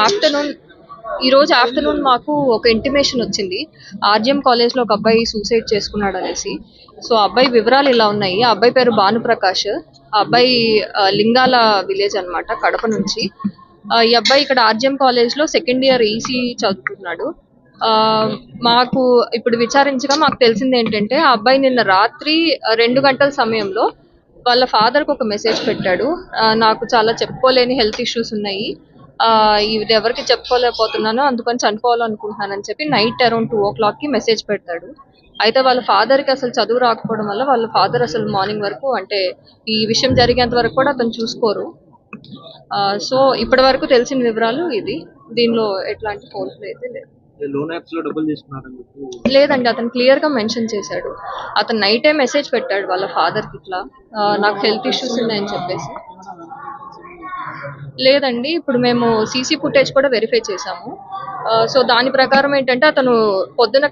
Afternoon మాకు ఒక intimation వచ్చింది. ఆర్జిఎం కాలేజ్ లో ఒక అబ్బాయి సూసైడ్ చేసుకున్నాడు అనేసి. సో అబ్బాయి వివరాలు ఇలా ఉన్నాయి. ఆ అబ్బాయి పేరు భానుప్రకాష్. ఆ అబ్బాయి లింగాల విలేజ్ అన్నమాట, కడప నుంచి. ఈ అబ్బాయి ఇక్కడ ఆర్జిఎం కాలేజ్ లో సెకండ్ ఇయర్ ఈసీ చదువుతున్నాడు. మాకు ఇప్పుడు విచారించగా మాకు తెలిసింది ఏంటంటే, ఆ అబ్బాయి నిన్న రాత్రి 2 గంటల సమయంలో వాళ్ళ ఫాదర్ కు ఒక మెసేజ్ పెట్టాడు. నాకు చాలా చెప్పుకోలేని హెల్త్ ఇష్యూస్ ఉన్నాయి, ఇది ఎవరికి చెప్పుకోలేకపోతున్నాను, అందుకని చనిపోవాలనుకుంటున్నానని చెప్పి నైట్ అరౌండ్ 2 o'clock కి మెసేజ్ పెడతాడు. అయితే వాళ్ళ ఫాదర్ కి అసలు చదువు రాకపోవడం వల్ల వాళ్ళ ఫాదర్ అసలు మార్నింగ్ వరకు, అంటే ఈ విషయం జరిగేంత వరకు కూడా అతను చూసుకోరు. సో ఇప్పటి వరకు తెలిసిన వివరాలు ఇది. దీనిలో ఎట్లాంటి ఫోన్ ప్లే అయితే లేదు. లేదండి, అతను క్లియర్ గా మెన్షన్ చేశాడు. అతను నైటే మెసేజ్ పెట్టాడు వాళ్ళ ఫాదర్ కి, ఇట్లా నాకు హెల్త్ ఇష్యూస్ ఉన్నాయని చెప్పేసి. లేదండి, ఇప్పుడు మేము సీసీ ఫుటేజ్ కూడా వెరిఫై చేసాము. సో దాని ప్రకారం ఏంటంటే, అతను పొద్దున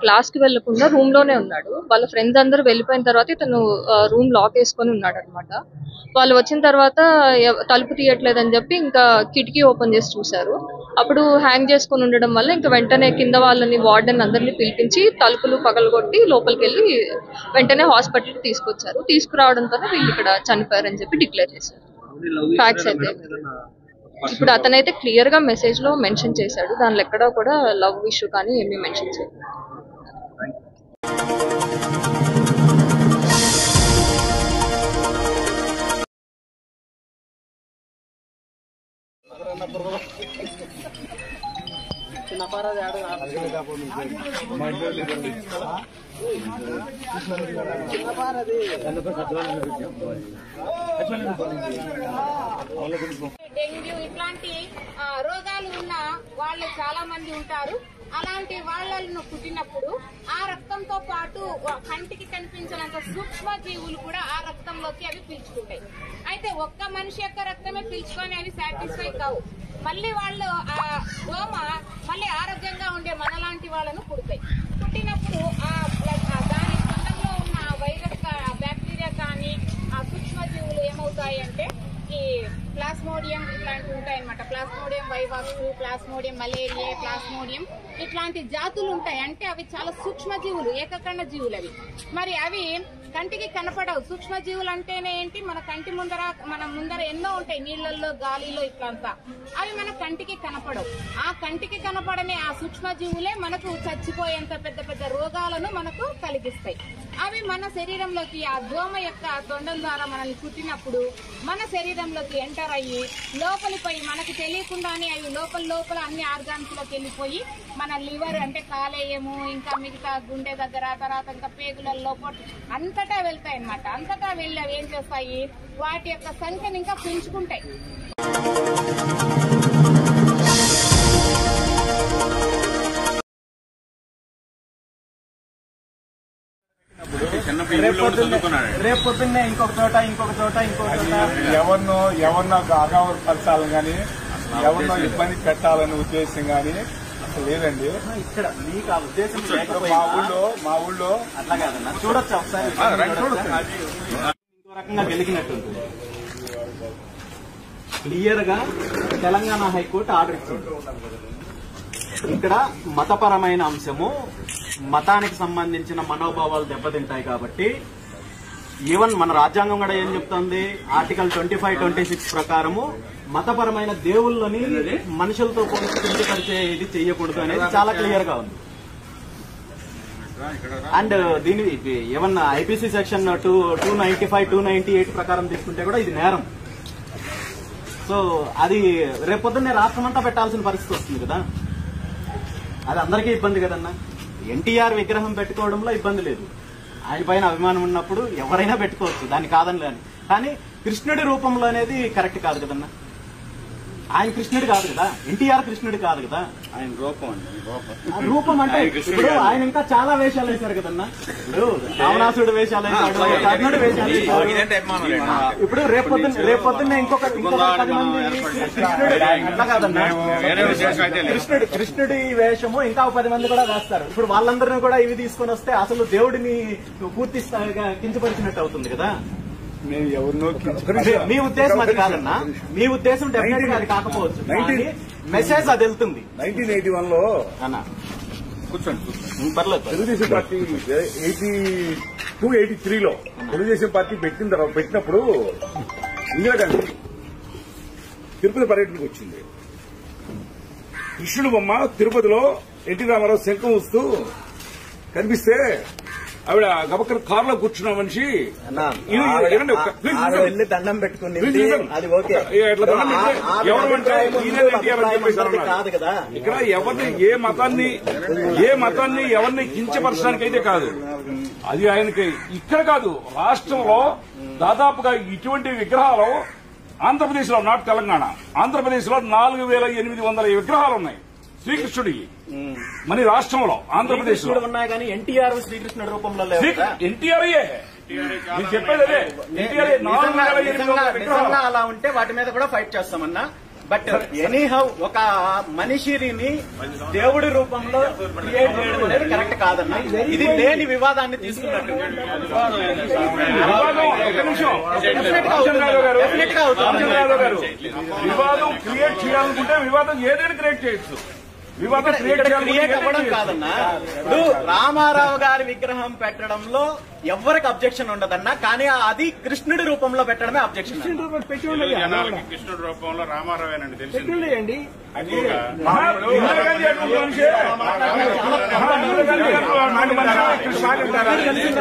క్లాస్కి వెళ్లకుండా రూమ్ లోనే ఉన్నాడు. వాళ్ళ ఫ్రెండ్స్ అందరూ వెళ్ళిపోయిన తర్వాత ఇతను రూమ్ లాక్ వేసుకొని ఉన్నాడు అనమాట. వాళ్ళు వచ్చిన తర్వాత తలుపు తీయట్లేదని చెప్పి ఇంకా కిటికీ ఓపెన్ చేసి చూశారు. అప్పుడు హ్యాంగ్ చేసుకుని ఉండడం వల్ల ఇంకా వెంటనే కింద వాళ్ళని, వార్డెన్ అందరినీ పిలిపించి తలుపులు పగలగొట్టి లోపలికి వెళ్ళి వెంటనే హాస్పిటల్కి తీసుకొచ్చారు. తీసుకురావడంతో వీళ్ళు ఇక్కడ చనిపోయారని చెప్పి డిక్లేర్ చేశారు. ఫ్యాక్ట్స్ అయితే ఇప్పుడు అతనైతే క్లియర్ గా మెసేజ్ లో మెన్షన్ చేశాడు. దానిలో ఎక్కడా కూడా లవ్ ఇష్యూ కానీ ఏమీ మెన్షన్ చేయలేదు. డెంగ్యూ ఇట్లాంటి రోగాలు ఉన్న వాళ్ళు చాలా మంది ఉంటారు. అలాంటి వాళ్ళను పుట్టినప్పుడు ఆ రక్తంతో పాటు కంటికి కనిపించినంత సూక్ష్మ జీవులు కూడా ఆ రక్తంలోకి అవి పీల్చుకుంటాయి. అయితే ఒక్క మనిషి యొక్క రక్తమే పీల్చుకొని అవి సాటిస్ఫై కావు. మళ్ళీ వాళ్ళు ఆ దోమ మళ్ళీ ఆరోగ్యంగా ఉండే మనలాంటి వాళ్ళను పుడతాయి. పుట్టినప్పుడు దాని రక్తంలో ఉన్న వైరస్, బ్యాక్టీరియా కానీ ఆ సూక్ష్మ జీవులు ఏమవుతాయి అంటే, ఈ ప్లాస్మోడియం ఇట్లాంటివి ఉంటాయన్నమాట. Plasmodium vivax, plasmodium malaria, plasmodium ఇట్లాంటి జాతులు ఉంటాయి. అంటే అవి చాలా సూక్ష్మ జీవులు, ఏకకణ జీవులు అవి. మరి అవి కంటికి కనపడవు. సూక్ష్మ జీవులు అంటేనే ఏంటి, మన కంటి ముందర ఎన్నో ఉంటాయి, నీళ్లలో, గాలిలో ఇట్లంతా. అవి మన కంటికి కనపడవు. ఆ కంటికి కనపడని ఆ సూక్ష్మ జీవులే మనకు చచ్చిపోయేంత పెద్ద పెద్ద రోగాలను మనకు కలిగిస్తాయి. అవి మన శరీరంలోకి ఆ దోమ యొక్క తొండం ద్వారా మనల్ని కుట్టినప్పుడు మన శరీరంలోకి ఎంటర్ అయ్యి లోపలిపోయి మనకు తెలియకుండానే అవి లోపల అన్ని ఆర్గాన్స్ లోకి వెళ్ళిపోయి మన లివర్ అంటే కాలేయము, ఇంకా మిగతా గుండె దగ్గర, తర్వాత ఇంకా పేగులలో అంతటా వెళ్తాయి అన్నమాట. అంతటా వెళ్ళి అవి ఏం చేస్తాయి, వాటి యొక్క సంఖ్యను ఇంకా పెంచుకుంటాయి. రేపు పొద్దున్నే ఇంకొక చోట ఎవరినో అగౌరవపరచాలని కానీ ఎవరినో ఇబ్బంది పెట్టాలనే ఉద్దేశం కానీ అసలు లేదండి. ఇక్కడ మీకు ఆ ఉద్దేశం మా ఊళ్ళో అట్లా కాదన్నా, చూడొచ్చు ఒకసారి. ఇంకో రకంగా వెలిగినట్టుంది. క్లియర్ గా తెలంగాణ హైకోర్టు ఆర్డర్ ఇచ్చింది. ఇక్కడ మతపరమైన అంశము, మతానికి సంబంధించిన మనోభావాలు దెబ్బతింటాయి కాబట్టి, ఈవెన్ మన రాజ్యాంగం కూడా ఏం చెప్తుంది, ఆర్టికల్ 25, 26 ప్రకారము మతపరమైన దేవుళ్ళని మనుషులతో కించపరిచే ఇది చెయ్యకూడదు అనేది చాలా క్లియర్ గా ఉంది. అండ్ దీని ఏమన్నా ఐపీసీ సెక్షన్ 295, 298 ప్రకారం తీసుకుంటే కూడా ఇది నేరం. సో అది రేపొద్దున్నే రాష్ట్రం అంతా పెట్టాల్సిన పరిస్థితి వస్తుంది కదా. అది అందరికీ ఇబ్బంది కదన్నా. ఎన్టీఆర్ విగ్రహం పెట్టుకోవడంలో ఇబ్బంది లేదు, ఆయన పైన అభిమానం ఉన్నప్పుడు ఎవరైనా పెట్టుకోవచ్చు, దాన్ని కాదని. కానీ కృష్ణుడి రూపంలో అనేది కరెక్ట్ కాదు కదన్నా. ఆయన కృష్ణుడు కాదు కదా, ఎన్టీఆర్ కృష్ణుడు కాదు కదా, ఆయన రూపం అంటే ఇప్పుడు ఆయన ఇంకా చాలా వేషాలు వేశారు కదన్నా. ఇప్పుడు రావణాసుడు వేషాలు వేశాడు, కర్ణుడు వేషాలు వేశాడు. ఇప్పుడు రేపొద్దున్నే ఇంకొక 10 మంది అట్లా కాదన్నా, కృష్ణుడి వేషము ఇంకా 10 మంది కూడా వేస్తారు. ఇప్పుడు వాళ్ళందరినీ కూడా ఇవి తీసుకొని వస్తే అసలు దేవుడిని పూర్తి స్థాయిగా కించపరిచినట్టు అవుతుంది కదా. మేము ఎవరినో మీ ఉద్దేశం అది కాదన్నా, మీ ఉద్దేశం డెఫినెట్ గా అది కాకపోవచ్చు. మెసేజ్ అది వెళ్తుంది. 1981లో అన్న కూర్చోండి పర్లేదు. తెలుగుదేశం పార్టీ 82-83లో తెలుగుదేశం పార్టీ పెట్టినప్పుడు ఇందిరాగాంధీ తిరుపతి పర్యటనకు వచ్చింది. కృష్ణుడు బొమ్మ తిరుపతిలో ఎన్టీ రామారావు శంఖం వస్తూ కనిపిస్తే ఆవిడ గబక్కన కారులో కూర్చున్న మనిషి వెళ్ళి దండం పెట్టుకుని అది ఓకే కాదు కదా. ఇక్కడ ఎవరిని ఏ మతాన్ని ఎవరిని కించపరచడానికి అయితే కాదు. అది ఆయనకి ఇక్కడ కాదు, రాష్ట్రంలో దాదాపుగా ఇటువంటి విగ్రహాలు ఆంధ్రప్రదేశ్ లో, నాట్ తెలంగాణ, ఆంధ్రప్రదేశ్ లో 4800 విగ్రహాలు ఉన్నాయి శ్రీకృష్ణుడికి. మన రాష్ట్రంలో ఆంధ్రప్రదేశ్ లో ఉన్నాయి కానీ ఎన్టీఆర్ శ్రీకృష్ణుడి రూపంలో ఎన్టీఆర్ చెప్పేది అదే. నిజంగా అలా ఉంటే వాటి మీద కూడా ఫైట్ చేస్తామన్నా. బట్ ఎనీహౌ ఒక మనిషిని దేవుడి రూపంలో క్రియేట్ చేయడం అనేది కరెక్ట్ కాదన్నా. ఇది లేని వివాదాన్ని తీసుకున్నట్టు వివాదం క్రియేట్ చేయాలనుకుంటే వివాదం ఏదైనా క్రియేట్ చేయొచ్చు. క్రియేట్ అవ్వడం కాదన్నా. ఇప్పుడు రామారావు గారి విగ్రహం పెట్టడంలో ఎవరికి అబ్జెక్షన్ ఉండదన్నా, కానీ అది కృష్ణుడి రూపంలో పెట్టడమే అబ్జెక్షన్. కృష్ణుడి రూపంలో రామారావేనండి తెలిసింది.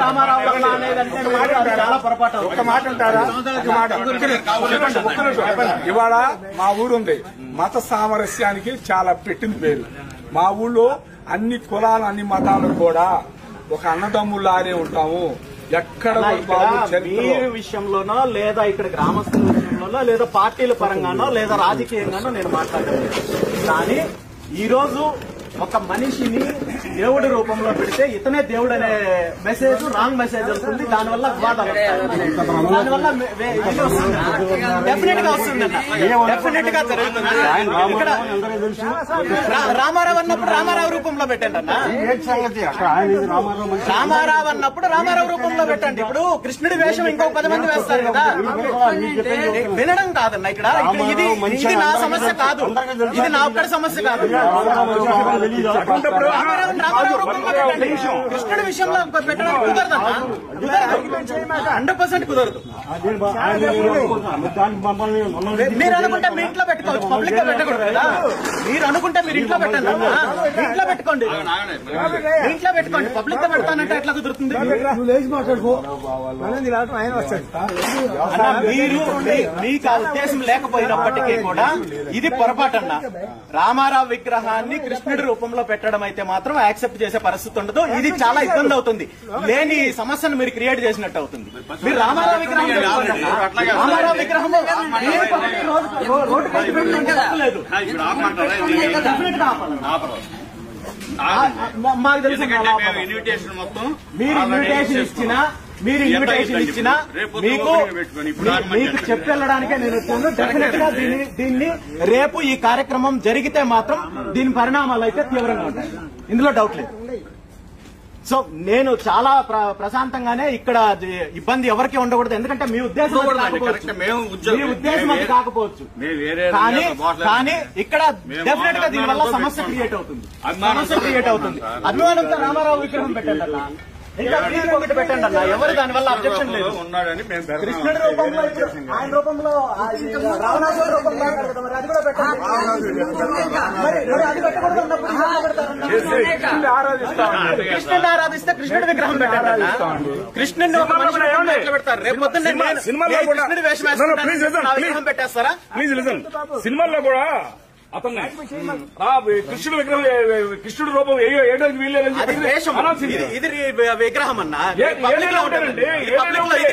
రామారావు అనేదంటే చాలా పొరపాటు. ఒక మాట అంటారా? ఇవాళ మా ఊరుంది, మత సామరస్యానికి చాలా పెట్టింది పేరు. మా ఊళ్ళో అన్ని కులాలు అన్ని మతాలు కూడా ఒక అన్నదమ్ములానే ఉంటాము. ఎక్కడ మీరు విషయంలోనో లేదా ఇక్కడ గ్రామస్తుల విషయంలోనో లేదా పార్టీల పరంగానో లేదా రాజకీయంగానో నేను మాట్లాడలేదు. కానీ ఈరోజు ఒక మనిషిని దేవుడి రూపంలో పెడితే ఇతనే దేవుడు అనే మెసేజ్ రాంగ్ మెసేజ్ వస్తుంది. దానివల్ల వివాదాలు దానివల్ల డెఫినెట్ గా వస్తుంది. డెఫినెట్ గా జరుగుతుంది. ఇక్కడ రామారావు అన్నప్పుడు రామారావు రూపంలో పెట్టండి అన్న. రామారావు అన్నప్పుడు రామారావు రూపంలో పెట్టండి. ఇప్పుడు కృష్ణుడి వేషం ఇంకో 10 మంది వేస్తారు కదా. వినడం కాదన్న. ఇక్కడ ఇది నా సమస్య కాదు, ఇది నా ఒక్కడి సమస్య కాదు. కృష్ణుడి విషయంలో పెట్టడానికి కుదరదన్నా. 100% కుదరదు. మీరు అనుకుంటే మీ ఇంట్లో పెట్టుకోవచ్చు, పబ్లిక్ గా పెట్టకూడదు కదా. మీరు అనుకుంటే మీరు ఇంట్లో పెట్టండి, ఇంట్లో పెట్టుకోండి, ఇంట్లో పెట్టుకోండి. పబ్లిక్ గా పెడతానంటే ఎట్లా కుదురుతుంది? మీరు మీకు ఆ ఉద్దేశం లేకపోయినప్పటికీ కూడా ఇది పొరపాటన్నా. రామారావు విగ్రహాన్ని కృష్ణుడి రూపంలో పెట్టడం అయితే మాత్రం యాక్సెప్ట్ చేసే పరిస్థితి ఉండదు. ఇది చాలా ఇబ్బంది అవుతుంది. లేని సమస్యను మీరు క్రియేట్ చేసినట్టు అవుతుంది. మీరు రామారావు విగ్రహం రామారావు విగ్రహం లేదు. మాకు తెలుసు. మీరు ఇన్విటేషన్ ఇచ్చినా మీకు చెప్పెళ్ళడానికే నేను వచ్చాను. డెఫినెట్ గా దీన్ని రేపు ఈ కార్యక్రమం జరిగితే మాత్రం దీని పరిణామాలు అయితే తీవ్రంగా ఉంటాయి, ఇందులో డౌట్ లేదు. సో నేను చాలా ప్రశాంతంగానే ఇక్కడ ఇబ్బంది ఎవరికి ఉండకూడదు. ఎందుకంటే మీ ఉద్దేశం అది కాకపోవచ్చు, కానీ ఇక్కడ డెఫినెట్ గా దీనివల్ల సమస్య క్రియేట్ అవుతుంది. అభిమానంతో రామారావు విగ్రహం పెట్టండి అన్న, ఇంకా ఒకటి పెట్టండి అన్న. ఎవరు దానివల్ల అబ్జెక్షన్ లేదు. కృష్ణుడి రూపంలో ఆయన రూపంలో రావణాసుర రూపంలో అది కూడా పెట్టండి. అది పెట్టకూడదు. కృష్ణుడిని ఆరాధిస్తే కృష్ణుడి విగ్రహం పెట్టండి అన్న. కృష్ణుడిని ఒక మనిషి ఎట్లా పెడతారు? రేపు పొద్దున్న కృష్ణుడి వేషం విగ్రహం పెట్టేస్తారా? Please listen. సినిమాల్లో కూడా అతన్ని కృష్ణుడు విగ్రహం, కృష్ణుడు రూపం వేయడానికి వీల్లేదని ఇది విగ్రహం అన్న. ఇది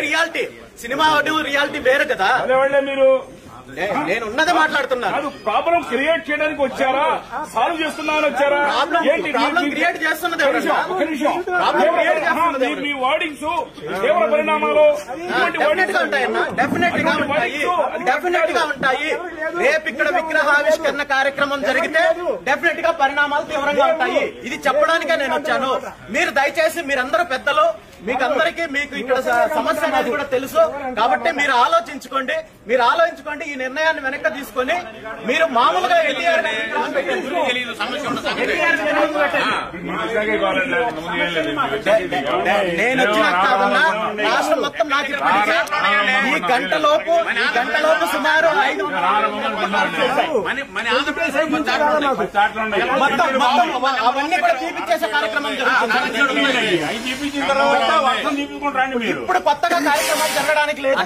రియాలిటీ. సినిమా రియాలిటీ వేరు కదా. మీరు నేను ఉన్నదే మాట్లాడుతున్నాను. ప్రాబ్లం క్రియేట్ చేయడానికి వచ్చారా, సాల్వ్ చేస్తున్నారని వచ్చారా? ప్రాబ్లం క్రియేట్ చేస్తున్నది మీ వార్డింగ్స్ తీవ్ర పరిణామాలు డెఫినెట్ గా ఉంటాయన్నా. డెఫినెట్ గా ఉంటాయి. రేపు ఇక్కడ విగ్రహావిష్కరణ కార్యక్రమం జరిగితే డెఫినెట్ గా పరిణామాలు తీవ్రంగా ఉంటాయి. ఇది చెప్పడానికే నేను వచ్చాను. మీరు దయచేసి మీరందరూ పెద్దలు మీకందరికీ మీకు ఇక్కడ సమస్య అనేది కూడా తెలుసు కాబట్టి మీరు ఆలోచించుకోండి. ఈ నిర్ణయాన్ని వెనక్కి తీసుకొని మీరు మామూలుగా నేను వచ్చిన కాదన్నా రాష్ట్రం మొత్తం నాకు ఈ గంటలోపు సుమారు 5 అవన్నీ కూడా తీపిచ్చేసే కార్యక్రమం జరుగుతుంది. ఇప్పుడు కొత్తగా కార్యక్రమాలు జరగడానికి లేదు.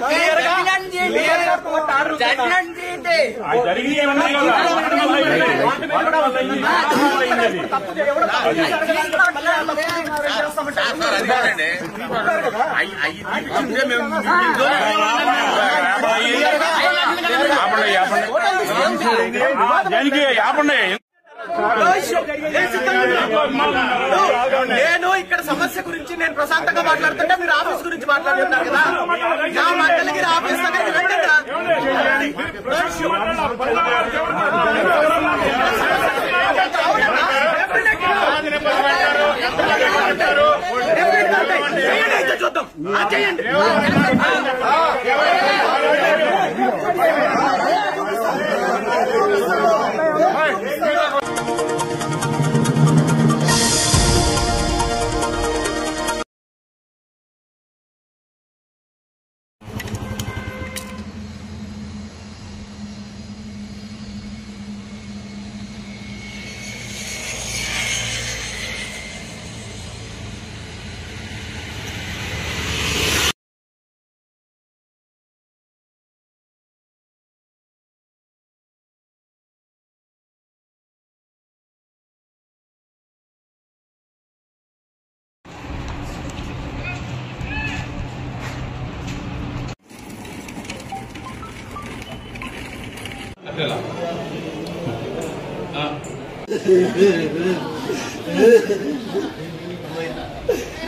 నేను ఇక్కడ సమస్య గురించి నేను ప్రశాంతంగా మాట్లాడుతుంటే మీరు ఆఫీస్ గురించి మాట్లాడుతున్నారు కదా. నా మండలిగిరి ఆఫీస్ దగ్గరికి రండి. చూద్దాం చేయండి.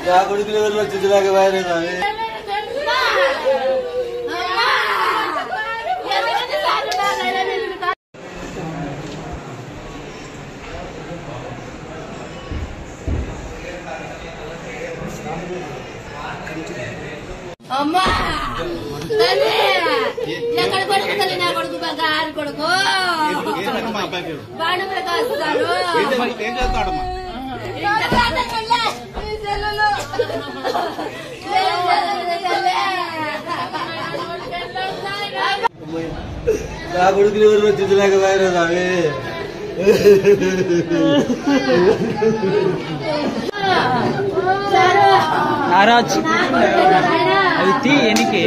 నా కొడుకులు ఎవరు వచ్చిందాక బాగానే అమ్మా ఎక్కడ కొడుకు తల్లి నా కొడుకు బంగారు కొడుకు బాణ ప్రకాశిస్తాడు. నా కొడుకులు ఎవరు వచ్చిందాక బాగానే స్వామి. నారాజ్ అది తీ ఎనికి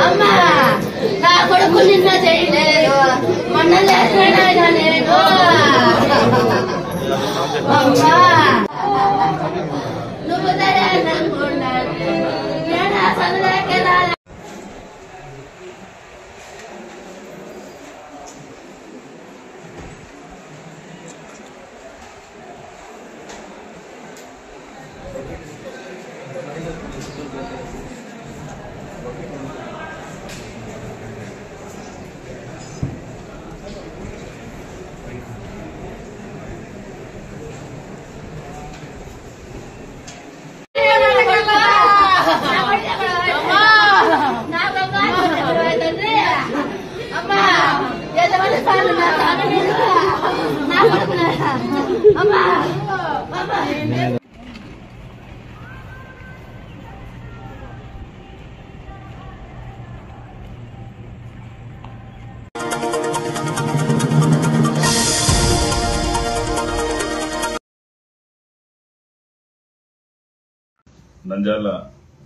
అమ్మా నా కొడుకు నిన్న చేయలేదు మొన్న లేకపోయినా నేను అమ్మా నువ్వు అనుకున్నాను నేను అసలు లేకెలా. నంద్యాల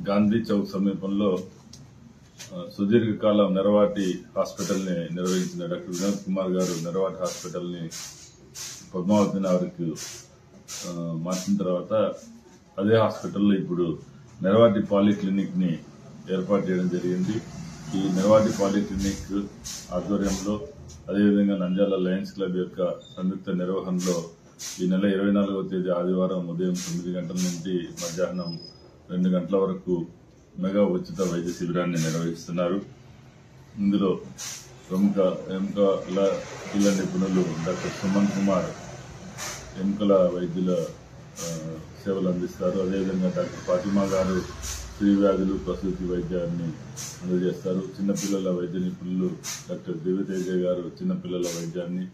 గాంధీ చౌక్ సమీపంలో సుదీర్ఘకాలం నెరవాటి హాస్పిటల్ ని నిర్వహించిన డాక్టర్ వినోద్ కుమార్ గారు నెరవాటి హాస్పిటల్ ని పద్మావతి నగర్కు మార్చిన తర్వాత అదే హాస్పిటల్లో ఇప్పుడు నెరవాటి పాలిక్లినిక్ ని ఏర్పాటు చేయడం జరిగింది. ఈ నెరవాటి పాలిక్లినిక్ ఆధ్వర్యంలో అదేవిధంగా నంద్యాల లయన్స్ క్లబ్ యొక్క సంయుక్త నిర్వహణలో ఈ నెల 24వ తేదీ ఆదివారం ఉదయం 9 గంటల నుండి మధ్యాహ్నం 2 గంటల వరకు మెగా ఉచిత వైద్య శిబిరాన్ని నిర్వహిస్తున్నారు. ఇందులో ఎముకల పిల్ల నిపుణులు డాక్టర్ సుమన్ కుమార్ ఎముకల వైద్యుల సేవలు అందిస్తారు. అదేవిధంగా డాక్టర్ ఫాతిమా గారు స్త్రీ వ్యాధులు ప్రసూతి వైద్యాన్ని అందజేస్తారు. చిన్నపిల్లల వైద్య నిపుణులు డాక్టర్ దివ్యతేజ గారు చిన్నపిల్లల వైద్యాన్ని,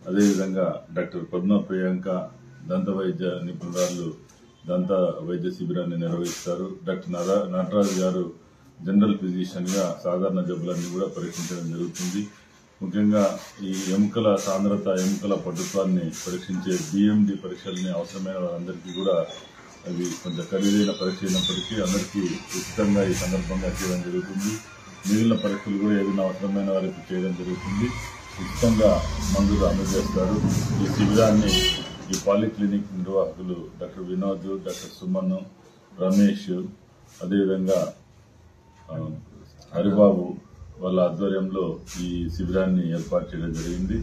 అదేవిధంగా డాక్టర్ పద్మ ప్రియాంక దంత వైద్య నిపుణురాలు దంత వైద్య శిబిరాన్ని నిర్వహిస్తారు. డాక్టర్ నటరాజు గారు జనరల్ ఫిజిషియన్ గా సాధారణ జబ్బులన్నీ కూడా పరీక్షించడం జరుగుతుంది. ముఖ్యంగా ఈ ఎముకల సాంద్రత, ఎముకల పటుత్వాన్ని పరీక్షించే బిఎండి పరీక్షల్ని అవసరమైన వారందరికీ కూడా అవి కొంచెం ఖరీదైన పరీక్ష అయినప్పటికీ అందరికీ ఉచితంగా ఈ సందర్భంగా చేయడం జరుగుతుంది. మిగిలిన పరీక్షలు కూడా ఏదైనా అవసరమైన వారికి చేయడం జరుగుతుంది. ఉచితంగా మందులు అందజేస్తారు. ఈ శిబిరాన్ని ఈ పాలిక్లినిక్ నిర్వాహకులు డాక్టర్ వినోద్, డాక్టర్ సుమన్, రమేష్, అదేవిధంగా హరిబాబు వాళ్ళ ఆధ్వర్యంలో ఈ శిబిరాన్ని ఏర్పాటు చేయడం జరిగింది.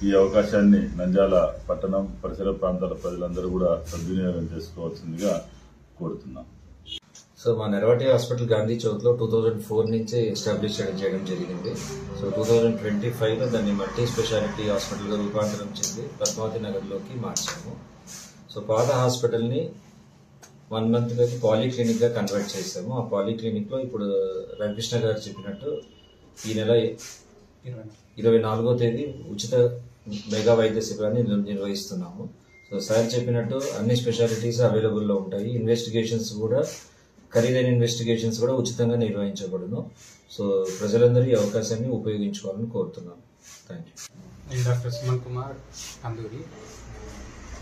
ఈ అవకాశాన్ని నంద్యాల పట్టణం పరిసర ప్రాంతాల ప్రజలందరూ కూడా సద్వినియోగం చేసుకోవాల్సిందిగా కోరుతున్నాం. సో మా నెరవాటి హాస్పిటల్ గాంధీ చౌక్ లో 2004 నుంచి ఎస్టాబ్లిష్ చేయడం జరిగింది. సో 2025లో దాన్ని మల్టీ స్పెషాలిటీ హాస్పిటల్ గా రూపాంతరం చెంది పద్మావతి నగర్ లోకి మార్చాము. సో పాత హాస్పిటల్ ని 1 month లోకి పాలీక్లినిక్ గా కన్వర్ట్ చేసాము. ఆ పాలీక్లినిక్ లో ఇప్పుడు రవికృష్ణ గారు చెప్పినట్టు ఈ నెల 24వ తేదీ ఉచిత మెగా వైద్య శిబిరాన్ని నిర్వహిస్తున్నాము. సో సార్ చెప్పినట్టు అన్ని స్పెషాలిటీస్ అవైలబుల్లో ఉంటాయి. ఇన్వెస్టిగేషన్స్ కూడా, ఖరీదైన ఇన్వెస్టిగేషన్స్ కూడా ఉచితంగా నిర్వహించబడును. సో ప్రజలందరూ ఈ అవకాశాన్ని ఉపయోగించుకోవాలని కోరుతున్నాను. Thank you. నేను doctor Suman Kumar Kanduri,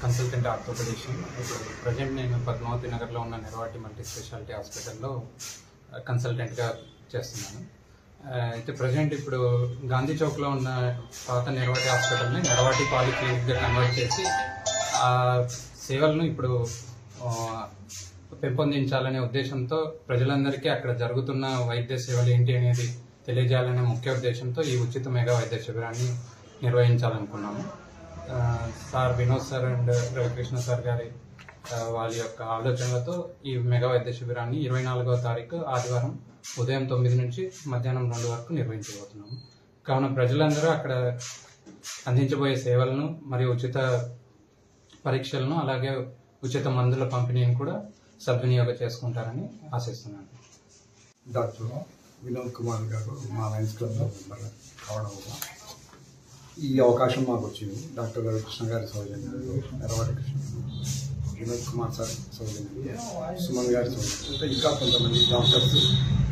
consultant orthopaedician. ఇప్పుడు ప్రజెంట్ నేను పద్మావతి నగర్లో ఉన్న నెరవాటి మల్టీ స్పెషాలిటీ హాస్పిటల్లో కన్సల్టెంట్గా చేస్తున్నాను. అయితే ప్రజెంట్ ఇప్పుడు గాంధీ చౌక్లో ఉన్న పాత నెరవాటి హాస్పిటల్ని నెరవాటి పాలిక్లినిక్గా కన్వర్ట్ చేసి ఆ సేవలను ఇప్పుడు పెంపొందించాలనే ఉద్దేశంతో ప్రజలందరికీ అక్కడ జరుగుతున్న వైద్య సేవలు ఏంటి అనేది తెలియజేయాలనే ముఖ్య ఉద్దేశంతో ఈ ఉచిత మెగా వైద్య శిబిరాన్ని నిర్వహించాలనుకున్నాము. Sir Vinod sir and Ravikrishna sir గారి వాళ్ళ యొక్క ఆలోచనలతో ఈ మెగా వైద్య శిబిరాన్ని 24వ తారీఖు ఆదివారం ఉదయం 9 నుంచి మధ్యాహ్నం 2 వరకు నిర్వహించబోతున్నాము. కావున ప్రజలందరూ అక్కడ అందించబోయే సేవలను మరియు ఉచిత పరీక్షలను అలాగే ఉచిత మందుల పంపిణీని కూడా సద్వినియోగం చేసుకుంటారని ఆశిస్తున్నాను. డాక్టర్ వినోద్ కుమార్ గారు మా లయన్స్ క్లబ్ మెంబర్ కావడం వల్ల ఈ అవకాశం మాకు వచ్చింది. డాక్టర్ రవికృష్ణ గారి సౌజన్యంలో, నెరవాటి కృష్ణ, వినోద్ కుమార్ సార్ సౌజన్యంలో, సుమన్ గారి సౌజన్యంలో, ఇంకా కొంతమంది డాక్టర్స్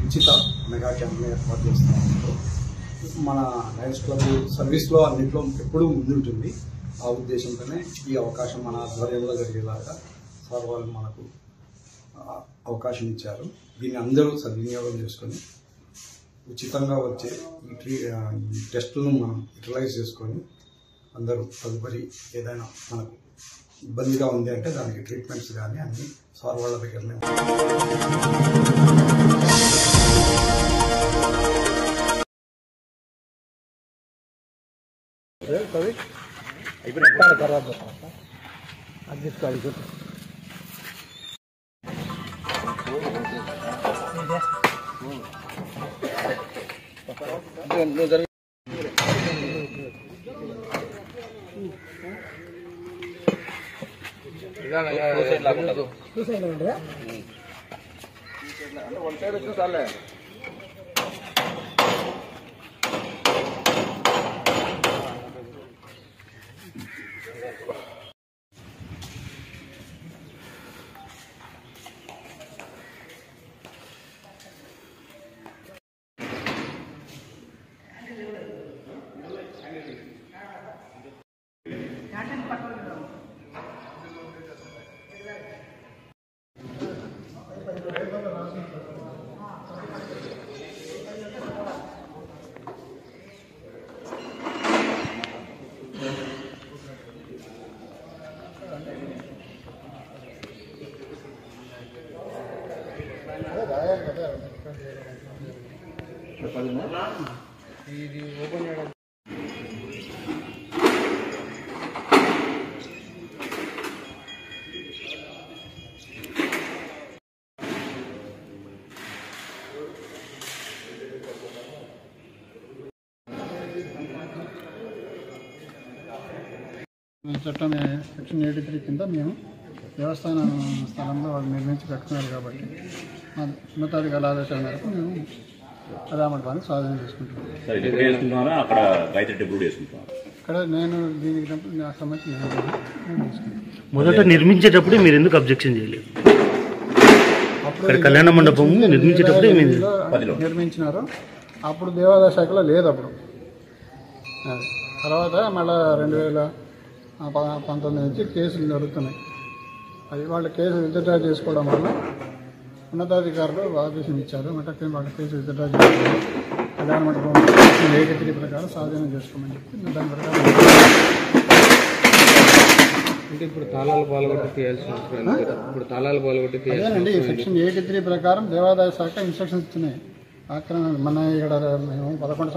ఉచిత మెగా క్యాంప్ని ఏర్పాటు చేస్తున్నారు. మన లయన్స్ క్లబ్ సర్వీస్లో అన్నింటిలో ఎప్పుడూ ముందుంటుంది. ఆ ఉద్దేశంతోనే ఈ అవకాశం మన ఆధ్వర్యంలో జరిగేలాగా సార్ వాళ్ళు మనకు అవకాశం ఇచ్చారు. దీన్ని అందరూ సద్వినియోగం చేసుకొని ఉచితంగా వచ్చే ఈ టెస్టులను మనం యూటిలైజ్ చేసుకొని అందరూ తదుపరి ఏదైనా మనకు ఇబ్బందిగా ఉంది అంటే దానికి ట్రీట్మెంట్స్ కానీ అన్ని సార్ వాళ్ళ దగ్గరనే ఇది ఓపెన్ చేయడం చట్టం సెక్షన్ 83 కింద మేము దేవస్థాన స్థలంలో వాళ్ళు నిర్మించి పెట్టుకున్నారు కాబట్టి మా ఉన్నతాధికారుల ఆదేశాల మేరకు మేము రామఠాన్ని స్వాధీనం చేసుకుంటున్నాం. ఇక్కడ నేను దీనికి నాకు సంబంధించి నేను తీసుకుంటాను. మొదట నిర్మించేటప్పుడు మీరు ఎందుకు అబ్జెక్షన్ చేయలేదు? అప్పుడు కళ్యాణ మండపం నిర్మించేటప్పుడు నిర్మించినారు. అప్పుడు దేవాదాయ శాఖలో లేదు. అప్పుడు తర్వాత మళ్ళీ 2019 నుంచి కేసులు జరుగుతున్నాయి. అది వాళ్ళ కేసు విత్డ్రా చేసుకోవడం వల్ల ఉన్నతాధికారులు ఆదేశం ఇచ్చారు. వెంటనే వాళ్ళ కేసు విత్డ్రా చేసుకోవాలి, కళ్యాణ మండపం 83 ప్రకారం స్వాధీనం చేసుకోమని చెప్పి దాని ప్రకారం అంటే ఇప్పుడు తాళాలు పాల్గొట్టి తీయాల్సిన అవసరం లేదు. ఇప్పుడు తాళాలు పాల్గొట్టి అదేనండి సెక్షన్ 83 ప్రకారం దేవాదాయ శాఖ ఇన్స్ట్రక్షన్స్ ఇచ్చినాయి. ఆక్రమణ మన ఇక్కడ మేము 11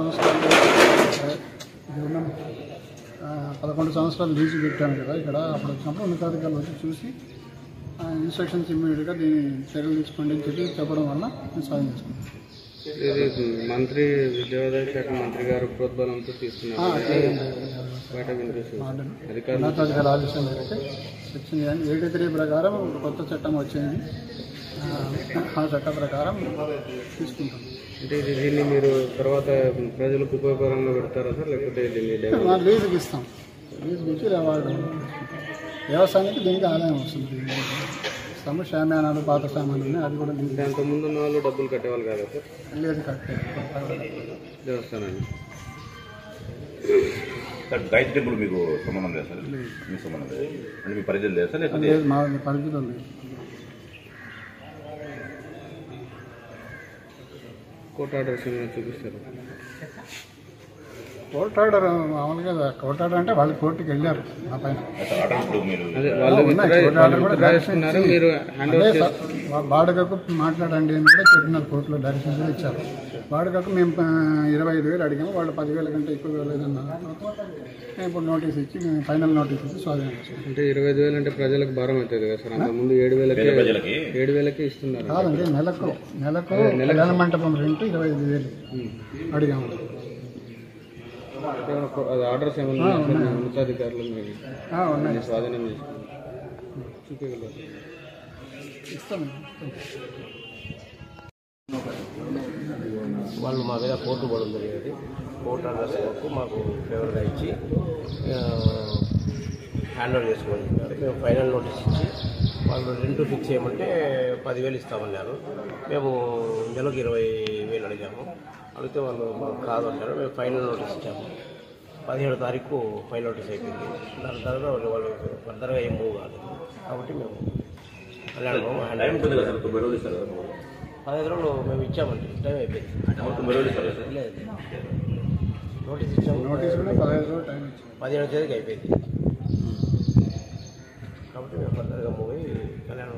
సంవత్సరాలు లీజు పెట్టాను కదా ఇక్కడ. అప్పుడు వచ్చినప్పుడు ఉన్నతాధికారులు వచ్చి చూసి ఇన్స్ట్రక్షన్స్ ఇమ్మీడియట్గా దీన్ని చర్యలు తీసుకోండి అని చెప్పి చెప్పడం వల్ల మేము సాయం చేసుకున్నాం. మంత్రి దేవాదాయ శాఖ మంత్రి గారు ప్రోద్బలంతో తీసుకున్నారు. ఉన్నతాధికారుల ఆదేశం మేరకు సెక్షన్ 83 ప్రకారం కొత్త చట్టం వచ్చింది. ఆ చట్ట ప్రకారం తీసుకుంటాం. అంటే దీన్ని మీరు తర్వాత ప్రజలకు ఉపయోగకరంగా పెడతారా సార్, లేకపోతే దీన్ని లీజుకి ఇస్తాం? లీజుకి ఇచ్చి వాళ్ళు వ్యవసాయానికి దీనికి ఆదాయం వస్తుంది. ఇస్తాము. షామ్యానాలు, పాత సామాన్లు ఉన్నాయి, అది కూడా లీజు. అంతకుముందు ఉన్న వాళ్ళు డబ్బులు కట్టేవాళ్ళు కదా సార్? లేదు, కట్టారు దేవస్థానాన్ని. గాయత్రి టెంపుల్ మీకు సంబంధం లేదు సార్? మీకు సంబంధం లేదు అంటే మీ పరిధిలో లేదు సార్? లేదు, మా పరిధిలో లేదు. కోర్టు ఆర్డర్స్ చూపిస్తారు. కోర్టు ఆర్డర్ మామూలుగా కోర్టు ఆర్డర్ అంటే వాళ్ళు కోర్టుకి వెళ్ళారు. నా పైన బాడుగకు మాట్లాడండి అని కూడా చెప్పినారు. కోర్టులో డైరెక్షన్ కూడా ఇచ్చారు. బాడుగకు మేము 25,000 అడిగాము. వాళ్ళు 10,000 కంటే ఎక్కువ లేదన్నారు. ఇప్పుడు నోటీస్ ఇచ్చి మేము ఫైనల్ నోటీస్ ఇచ్చి స్వాధీనం చేసుకుంటాం. అంటే 25,000 అంటే ప్రజలకు భారం అవుతుంది కదా సార్? అంతకుముందు 7,000కే ఇస్తున్నారు. కాదండి, నెలకు కళ్యాణ మంటపం రెంట్ 25,000 అడిగాము. ఆర్డర్స్ ఏమన్నా ఉన్నతాధికారులు ఉన్నాయి, స్వాధీనం చేసుకున్నారు. చూపించగలరు? ఇస్తాం. వాళ్ళు మా మీద కోర్టు పోవడం జరిగేది. కోర్టు ఆర్డర్స్ వరకు మాకు ఫేవర్గా ఇచ్చి హ్యాండ్ ఓవర్ చేసుకోమని చెప్పారు. మేము ఫైనల్ నోటీస్ ఇచ్చి వాళ్ళు రెంట్ ఫిక్స్ చేయమంటే 10,000 ఇస్తామన్నారు. మేము నెలకు 20,000 అడిగాము. అడిగితే వాళ్ళు మాకు కాదు అంటారు. మేము ఫైనల్ నోటీస్ ఇచ్చాము. 17వ తారీఖు ఫైనల్ నోటీస్ అయిపోయింది. దాని తర్వాత వాళ్ళు ఫర్దర్గా ఏం మూవ్ కాదు. కాబట్టి మేము కళ్యాణం 15 రోజులు మేము ఇచ్చామండి. టైం అయిపోయింది. లేదు, నోటీస్ ఇచ్చాము. 15వ తేదీకి అయిపోయింది. కాబట్టి మేము ఫర్దర్గా మూవ్ అయ్యి కళ్యాణం